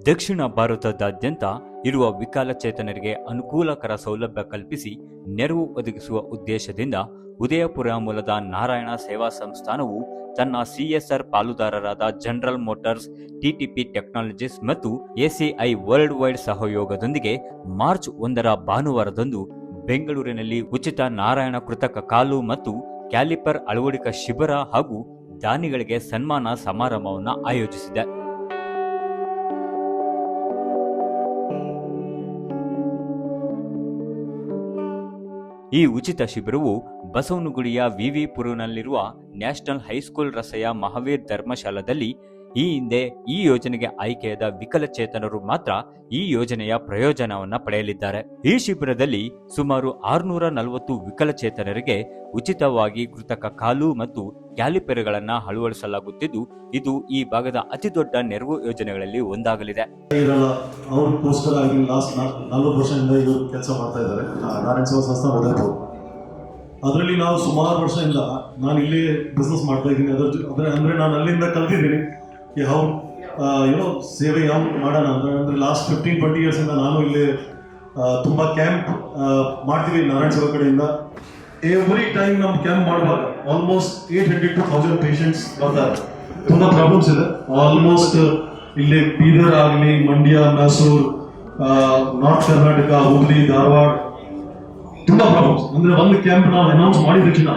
ದಕ್ಷಿಣ ಭಾರತದಾದ್ಯಂತ ಇರುವ ವಿಕಲಚೇತನರಿಗೆ ಅನುಕೂಲಕರ ಸೌಲಭ್ಯ ಕಲ್ಪಿಸಿ ನೆರವು ಒದಗಿಸುವ ಉದ್ದೇಶದಿಂದ ಉದಯಪುರ ಮೂಲದ ನಾರಾಯಣ ಸೇವಾ ಸಂಸ್ಥಾನವು ತನ್ನ ಸಿಎಸ್ಆರ್ ಪಾಲುದಾರರಾದ ಜನರಲ್ ಮೋಟಾರ್ಸ್, ಟಿಟಿಪಿ ಟೆಕ್ನಾಲಜೀಸ್ ಮತ್ತು ಎಸಿಐ ವರ್ಲ್ಡ್ ವೈಡ್ ಸಹಯೋಗದೊಂದಿಗೆ ಮಾರ್ಚ್ 1ರ ಭಾನುವಾರದಂದು ಬೆಂಗಳೂರಿನಲ್ಲಿ ಉಚಿತ ನಾರಾಯಣ ಕೃತಕ ಕಾಲು ಮತ್ತು ಕ್ಯಾಲಿಪರ್ ಅಳವಡಿಕಾ ಶಿಬಿರ ಹಾಗೂ ದಾನಿಗಳಿಗೆ ಸನ್ಮಾನ ಸಮಾರಂಭವನ್ನು ಆಯೋಜಿಸಿದೆ. ಈ ಉಚಿತ ಶಿಬಿರವು ಬಸವನಗುಡಿಯ ವಿವಿ ಪುರನಲ್ಲಿರುವ ನ್ಯಾಷನಲ್ ಹೈಸ್ಕೂಲ್ ರಸೆಯ ಮಹಾವೀರ್ ಧರ್ಮಶಾಲಾದಲ್ಲಿ ಈ ಹಿಂದೆ ಈ ಯೋಜನೆಗೆ ಆಯ್ಕೆಯಾದ ವಿಕಲಚೇತನರು ಮಾತ್ರ ಈ ಯೋಜನೆಯ ಪ್ರಯೋಜನವನ್ನು ಪಡೆಯಲಿದ್ದಾರೆ. ಈ ಶಿಬಿರದಲ್ಲಿ ಸುಮಾರು 640 ವಿಕಲಚೇತನರಿಗೆ ಉಚಿತವಾಗಿ ಕೃತಕ ಕಾಲು ಮತ್ತು ಕ್ಯಾಲಿಪರ್ಗಳನ್ನು ಅಳವಡಿಸಲಾಗುತ್ತಿದ್ದು, ಇದು ಈ ಭಾಗದ ಅತಿದೊಡ್ಡ ನೆರವು ಯೋಜನೆಗಳಲ್ಲಿ ಒಂದಾಗಲಿದೆ. ಕೆಲಸ ಮಾಡ್ತಾ ಇದ್ದಾರೆ ನಾರಾಯಣ ಸೇವಾ ಸಂಸ್ಥಾನ ಉದಯಪುರ. ಅದರಲ್ಲಿ ನಾವು ಸುಮಾರು ವರ್ಷದಿಂದ ನಾನು ಇಲ್ಲೇ ಬಿಸ್ನೆಸ್ ಮಾಡ್ತಾ ಇದ್ದೀನಿ. ಅಂದರೆ ನಾನು ಅಲ್ಲಿಂದ ಕಲ್ತಿದ್ದೀನಿ ಹೌ ಸೇವೆ ಯಾವ ಮಾಡೋಣ ಅಂದರೆ ಲಾಸ್ಟ್ 15-20 ಇಯರ್ಸಿಂದ ನಾನು ಇಲ್ಲಿ ತುಂಬ ಕ್ಯಾಂಪ್ ಮಾಡ್ತೀವಿ ನಾರಾಯಣ ಸೇವಾ ಕಡೆಯಿಂದ. ಎವ್ರಿ ಟೈಮ್ ನಮ್ಮ ಕ್ಯಾಂಪ್ ಮಾಡುವಾಗ ಆಲ್ಮೋಸ್ಟ್ 800 to 1000 ಪೇಷಂಟ್ಸ್ ಬರ್ತಾರೆ. ತುಂಬ ಪ್ರಾಬ್ಲಮ್ಸ್ ಇದೆ. ಆಲ್ಮೋಸ್ಟ್ ಇಲ್ಲಿ ಬೀದರ್ ಆಗಲಿ, ಮಂಡ್ಯ, ಮೈಸೂರು, ನಾರ್ತ್ ಕರ್ನಾಟಕ, ಹುಬ್ಳಿ, ಧಾರವಾಡ ತುಂಬ ಪ್ರಾಬ್ಲಮ್ಸ್. ಅಂದರೆ ಒಂದು ಕ್ಯಾಂಪ್ ನಾವು ಅನೌನ್ಸ್ ಮಾಡಿದ ತಕ್ಷಣ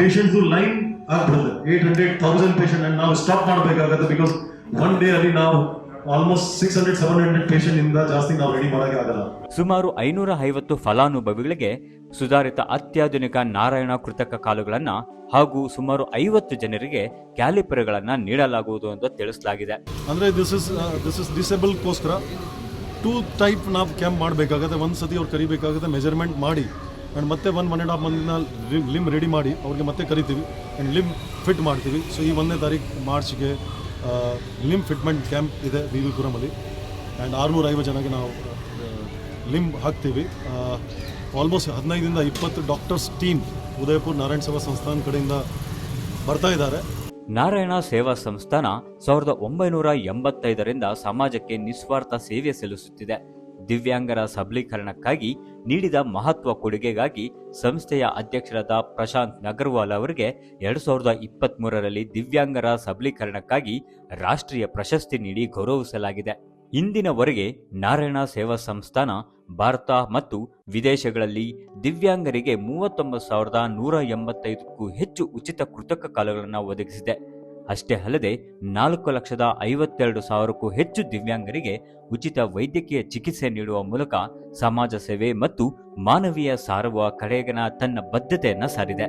ಪೇಷಂಟ್ಸ್ ಲೈನ್ ಆಗ್ಬಿಡುತ್ತೆ. 800-1000 ಪೇಷಂಟ್ ಅಂಡ್ ನಾವು ಸ್ಟಾಪ್ ಮಾಡಬೇಕಾಗುತ್ತೆ. ಬಿಕಾಸ್ ಒನ್ ಡೇ ಅಲ್ಲಿ ನಾವು ಆಲ್ಮೋಸ್ಟ್ 600-700 ಪೇಷಂಟ್ ಇಂದ ಜಾಸ್ತಿ ನಾವು ರೆಡಿ ಮಾಡೋಕೆ ಆಗಲ್ಲ. ಸುಮಾರು 550 ಫಲಾನುಭವಿಗಳಿಗೆ ಸುಧಾರಿತ ಅತ್ಯಾಧುನಿಕ ನಾರಾಯಣ ಕೃತಕ ಕಾಲುಗಳನ್ನ ಹಾಗೂ ಸುಮಾರು 50 ಜನರಿಗೆ ಕ್ಯಾಲಿಪರ್ಗಳನ್ನ ನೀಡಲಾಗುವುದು ಅಂತ ತಿಳಿಸಲಾಗಿದೆ. ಅಂದ್ರೆ ದಿಸ್ ಇಸ್ ಡಿಸೇಬಲ್ ಗೋಸ್ಕರ 2 ಟೈಪ್ ನಾವು ಕ್ಯಾಂಪ್ ಮಾಡಬೇಕಾಗುತ್ತೆ. ಒಂದು ಸತಿ ಅವ್ರು ಕರಿಬೇಕಾಗುತ್ತೆ, ಮೆಜರ್ಮೆಂಟ್ ಮಾಡಿ ಆ್ಯಂಡ್ ಮತ್ತೆ 1.5 ಮಂದಿನ ಲಿಮ್ ರೆಡಿ ಮಾಡಿ ಅವ್ರಿಗೆ ಮತ್ತೆ ಕರಿತೀವಿ ಆ್ಯಂಡ್ ಲಿಮ್ ಫಿಟ್ ಮಾಡ್ತೀವಿ. ಸೊ ಈ 1ನೇ ತಾರೀಕು ಮಾರ್ಚ್ಗೆ ಲಿಮ್ ಫಿಟ್ಮೆಂಟ್ ಕ್ಯಾಂಪ್ ಇದೆ ವಿವಿಪುರಮಲ್ಲಿ ಆ್ಯಂಡ್ 650 ಜನಕ್ಕೆ ನಾವು ಲಿಮ್ ಹಾಕ್ತೀವಿ. Almost 15-20 doctors team Udaipur Narayan Seva Sansthan ಕಡೆಯಿಂದ ಬರ್ತಾ ಇದ್ದಾರೆ. ನಾರಾಯಣ ಸೇವಾ ಸಂಸ್ಥಾನ 1985ರಿಂದ ಸಮಾಜಕ್ಕೆ ನಿಸ್ವಾರ್ಥ ಸೇವೆ ಸಲ್ಲಿಸುತ್ತಿದೆ. ದಿವ್ಯಾಂಗರ ಸಬಲೀಕರಣಕ್ಕಾಗಿ ನೀಡಿದ ಮಹತ್ವ ಕೊಡುಗೆಗಾಗಿ ಸಂಸ್ಥೆಯ ಅಧ್ಯಕ್ಷರಾದ ಪ್ರಶಾಂತ್ ನಗರ್ವಾಲ್ ಅವರಿಗೆ 2023ರಲ್ಲಿ ದಿವ್ಯಾಂಗರ ಸಬಲೀಕರಣಕ್ಕಾಗಿ ರಾಷ್ಟ್ರೀಯ ಪ್ರಶಸ್ತಿ ನೀಡಿ ಗೌರವಿಸಲಾಗಿದೆ. ಇಂದಿನವರೆಗೆ ನಾರಾಯಣ ಸೇವಾ ಸಂಸ್ಥಾನ ಭಾರತ ಮತ್ತು ವಿದೇಶಗಳಲ್ಲಿ ದಿವ್ಯಾಂಗರಿಗೆ 39,185ಕ್ಕೂ ಹೆಚ್ಚು ಉಚಿತ ಕೃತಕ ಕಾಲುಗಳನ್ನು ಒದಗಿಸಿದೆ. ಅಷ್ಟೇ ಅಲ್ಲದೆ 4,52,000ಕ್ಕೂ ಹೆಚ್ಚು ದಿವ್ಯಾಂಗರಿಗೆ ಉಚಿತ ವೈದ್ಯಕೀಯ ಚಿಕಿತ್ಸೆ ನೀಡುವ ಮೂಲಕ ಸಮಾಜ ಸೇವೆ ಮತ್ತು ಮಾನವೀಯ ಸಾರುವ ಕಡೆಗಿನ ತನ್ನ ಬದ್ಧತೆಯನ್ನು ಸಾರಿದೆ.